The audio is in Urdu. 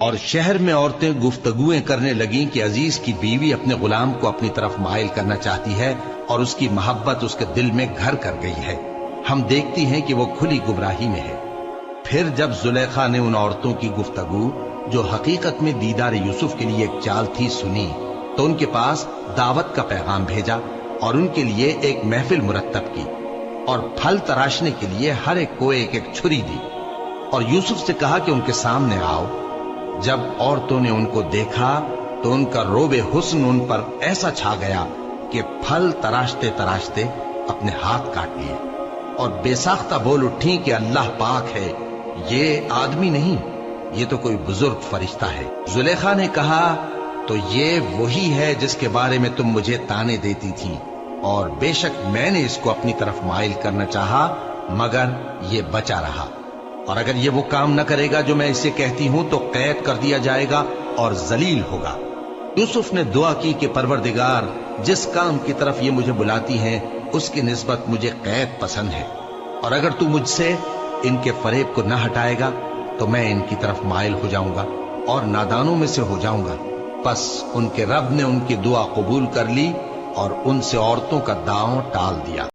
اور شہر میں عورتیں گفتگویں کرنے لگیں کہ عزیز کی بیوی اپنے غلام کو اپنی طرف مائل کرنا چاہتی ہے اور اس کی محبت اس کے دل میں گھر کر گئی ہے، ہم دیکھتی ہیں کہ وہ کھلی گمراہی میں ہے۔ پھر جب زلیخا نے ان عورتوں کی گفتگو جو حقیقت میں دیدار یوسف کے لیے ایک چال تھی سنی، تو ان کے پاس دعوت کا پیغام بھیجا اور ان کے لیے ایک محفل مرتب کی اور پھل تراشنے کے لیے ہر ایک کو ایک ایک چھری دی اور یوسف سے کہا کہ ان کے سامنے آؤ۔ جب عورتوں نے ان کو دیکھا تو ان کا روب حسن ان پر ایسا چھا گیا کہ پھل تراشتے تراشتے اپنے ہاتھ کاٹ لیے اور بے ساختہ بول اٹھی کہ اللہ پاک ہے، یہ آدمی نہیں، یہ تو کوئی بزرگ فرشتہ ہے۔ زلیخا نے کہا تو یہ وہی ہے جس کے بارے میں تم مجھے تانے دیتی تھی، اور بے شک میں نے اس کو اپنی طرف مائل کرنا چاہا مگر یہ بچا رہا، اور اگر یہ وہ کام نہ کرے گا جو میں اسے کہتی ہوں تو قید کر دیا جائے گا اور ذلیل ہوگا۔ یوسف نے دعا کی کہ پروردگار، جس کام کی طرف یہ مجھے بلاتی ہیں اس کی نسبت مجھے قید پسند ہے، اور اگر تو مجھ سے ان کے فریب کو نہ ہٹائے گا تو میں ان کی طرف مائل ہو جاؤں گا اور نادانوں میں سے ہو جاؤں گا۔ پس ان کے رب نے ان کی دعا قبول کر لی اور ان سے عورتوں کا داؤں ٹال دیا۔